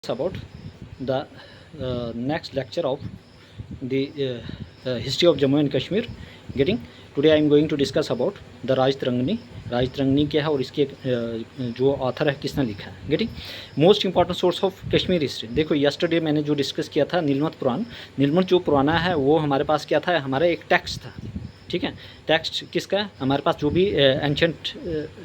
about the next lecture of the history of Jammu and Kashmir. Today I am going to discuss about the Raj Tarangani. राज तरंगनी क्या है और इसके जो author है किसने लिखा है. Getting most important source of Kashmir history. देखो यस्टरडे मैंने जो डिस्कस किया था नीलमत पुराण. नीलमत जो पुराना है वो हमारे पास क्या था, हमारा एक टेक्स्ट था. ठीक है, टेक्स्ट किसका है, हमारे पास जो भी एंशंट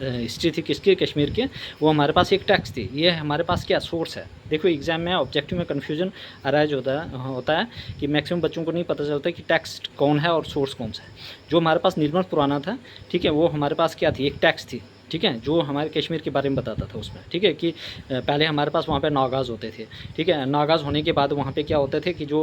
हिस्ट्री थी किसकी, कश्मीर के, वो हमारे पास एक टेक्स्ट थी. ये हमारे पास क्या सोर्स है. देखो एग्जाम में ऑब्जेक्टिव में कन्फ्यूजन अराइज होता है कि मैक्सिमम बच्चों को नहीं पता चलता कि टेक्स्ट कौन है और सोर्स कौन सा है. जो हमारे पास नीलमत पुराना था, ठीक है, वो हमारे पास क्या थी, एक टेक्स्ट थी. ठीक है, जो हमारे कश्मीर के बारे में बताता था उसमें. ठीक है, कि पहले हमारे पास वहाँ पे नागाज़ होते थे. ठीक है, नागाज़ होने के बाद वहाँ पे क्या होते थे कि जो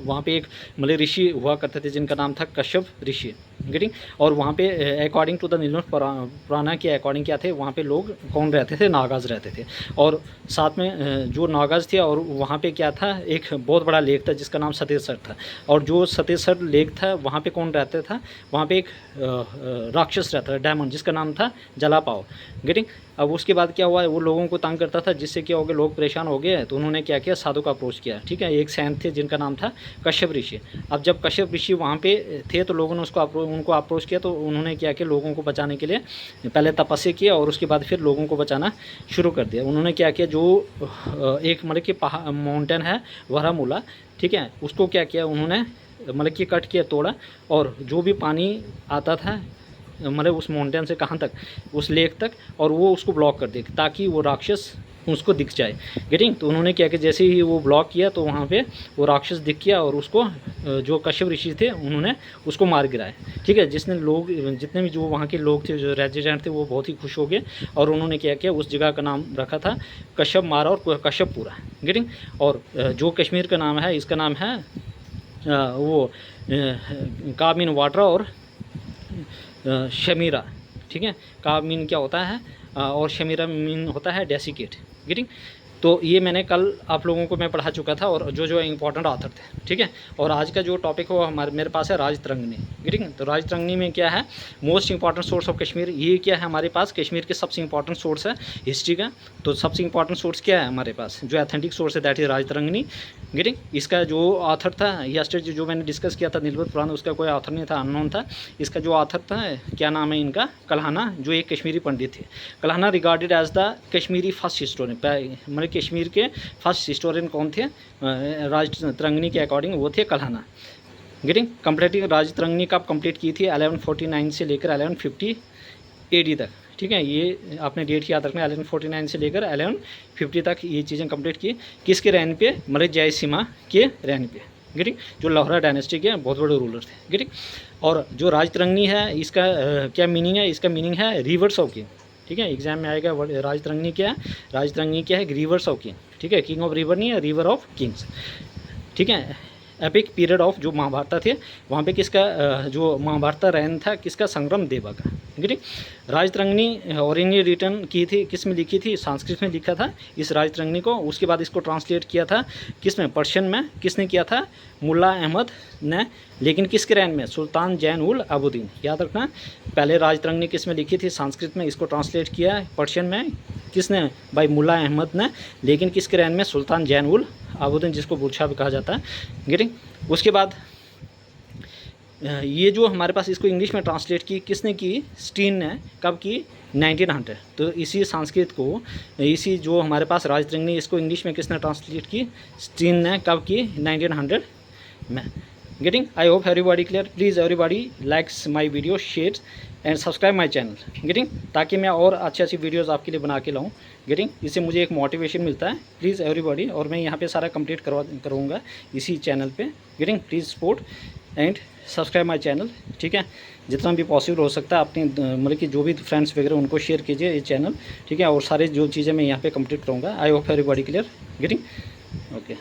वहाँ पे एक मतलब ऋषि हुआ करते थे जिनका नाम था कश्यप ऋषि. गेटिंग, और वहाँ पे अकॉर्डिंग टू द नीलमत पुराना के अकॉर्डिंग क्या थे, वहाँ पे लोग कौन रहते थे, नागाज़ रहते थे. और साथ में जो नागाज़ थे और वहाँ पे क्या था, एक बहुत बड़ा लेक था जिसका नाम सतेसर था. और जो सतेसर लेक था वहाँ पे कौन रहता था, वहाँ पे एक राक्षस रहता था, डायमंड, जिसका नाम था जलापाव. गेटिंग, अब उसके बाद क्या हुआ, वो लोगों को तंग करता था जिससे क्या हो गया, लोग परेशान हो गए. तो उन्होंने क्या किया, साधु का अप्रोच किया. ठीक है, एक सैंत थे जिनका नाम था कश्यप ऋषि. अब जब कश्यप ऋषि वहाँ पे थे तो लोगों ने उनको अप्रोच किया. तो उन्होंने क्या किया, लोगों को बचाने के लिए पहले तपस्या किया और उसके बाद फिर लोगों को बचाना शुरू कर दिया. उन्होंने क्या किया, जो एक मतलब कि माउंटेन है वरामूला, ठीक है, उसको क्या किया उन्होंने, मतलब कि कट किया, तोड़ा, और जो भी पानी आता था मतलब उस माउंटेन से कहाँ तक, उस लेक तक, और वो उसको ब्लॉक कर दिया ताकि वो राक्षस उसको दिख जाए. गेटिंग, तो उन्होंने क्या कि जैसे ही वो ब्लॉक किया तो वहाँ पे वो राक्षस दिख गया और उसको जो कश्यप ऋषि थे उन्होंने उसको मार गिराया. ठीक है, जितने भी जो वहाँ के लोग थे, जो रेजिडेंट थे, वो बहुत ही खुश हो गए और उन्होंने क्या किया, उस जगह का नाम रखा था कश्यप मारा और कश्यपपुरा. गेटिंग, और जो कश्मीर का नाम है, इसका नाम है वो का मीन वाटर और शमीरा. ठीक है, का मीन क्या होता है और शमीरा मीन होता है डेसिकेट. गेटिंग, तो ये मैंने कल आप लोगों को मैं पढ़ा चुका था और जो इंपॉर्टेंट ऑथर थे. ठीक है, और आज का जो टॉपिक है वो मेरे पास है राज तरंगनी. गेटिंग, तो राज तरंगनी में क्या है, most important source of Kashmir. ये क्या है, हमारे पास कश्मीर के सबसे इंपॉर्टेंट सोर्स है हिस्ट्री का. तो सबसे इंपॉर्टेंट सोर्स क्या है हमारे पास, जो ऑथेंटिक सोर्स है, that is Raj Tarangini. Getting, इसका जो ऑथर था यस्टरडे जो मैंने डिस्कस किया था नीलमत पुराण, उसका कोई ऑथर नहीं था, अननोन था. इसका जो ऑथर था, क्या नाम है इनका, कल्हाना, जो एक कश्मीरी पंडित थे. Kalhana regarded as the Kashmiri first historian. मतलब कश्मीर के फर्स्ट हिस्टोरियन कौन थे, राज तरंगनी के अकॉर्डिंग वो थे कल्हाना. गेटिंग, कंप्लीटिंग राज तरंगनी कब कंप्लीट की थी, 1149 से लेकर 1150 AD तक. ठीक है, ये आपने डेट याद रखना, 1149 से लेकर 1150 तक ये चीज़ें कंप्लीट की. किसके रहने पे, मतलब जयसिम्हा के रहने पे. गेटिंग, जो लाहौरा डायनेस्टी के बहुत बड़े रूलर थे. गेटिंग, और जो राज तरंगनी है इसका क्या मीनिंग है, इसका मीनिंग है रिवर्स ऑफ किंग. ठीक है, एग्जाम में आएगा राज तरंगनी क्या है, राज तरंगनी क्या है, रिवर्स ऑफ किंग. ठीक है, किंग ऑफ रिवर नहीं है, रिवर ऑफ किंग्स. ठीक है, एपिक पीरियड ऑफ जो महाभारत थे वहाँ पे किसका जो महाभारत रैन था, किसका, संग्राम देवा का. ठीक, राज तरंगनी ओरिजिनली रिटर्न की थी, किस में लिखी थी, संस्कृत में लिखा था इस राज तरंगनी को. उसके बाद इसको ट्रांसलेट किया था किस में, पर्शियन में. किसने किया था, मुल्ला अहमद ने. लेकिन किसके रैन में, सुल्तान जैन उल अबुद्दीन. याद रखना, पहले राज तरंगनी किस में लिखी थी, संस्कृत में. इसको ट्रांसलेट किया पर्शियन में किसने, भाई मुल्ला अहमद ने. लेकिन किसके रैन में, सुल्तान जैन उल अबुद्दीन, जिसको बुरशा भी कहा जाता है. गेटिंग, उसके बाद ये जो हमारे पास इसको इंग्लिश में ट्रांसलेट की किसने की, स्टीन ने. कब की, 1900. तो इसी संस्कृत को, इसी जो हमारे पास राज तरंगनी, इसको इंग्लिश में किसने ट्रांसलेट की, स्टीन ने. कब की, 1900 में. Getting, I hope everybody clear. Please everybody likes my video, share and subscribe my channel. Getting, ताकि मैं और अच्छी वीडियोस आपके लिए बना के लाऊं. गेटिंग, इससे मुझे एक मोटिवेशन मिलता है. प्लीज़ एवरीबॉडी, और मैं यहाँ पे सारा कंप्लीट करूँगा इसी चैनल पे. Getting, please support and subscribe my channel. ठीक है, जितना भी पॉसिबल हो सकता है अपनी मतलब कि जो भी फ्रेंड्स वगैरह उनको शेयर कीजिए ये चैनल. ठीक है, और सारे जो चीज़ें मैं यहाँ पे कंप्लीट करूँगा. I hope everybody clear. Getting, okay.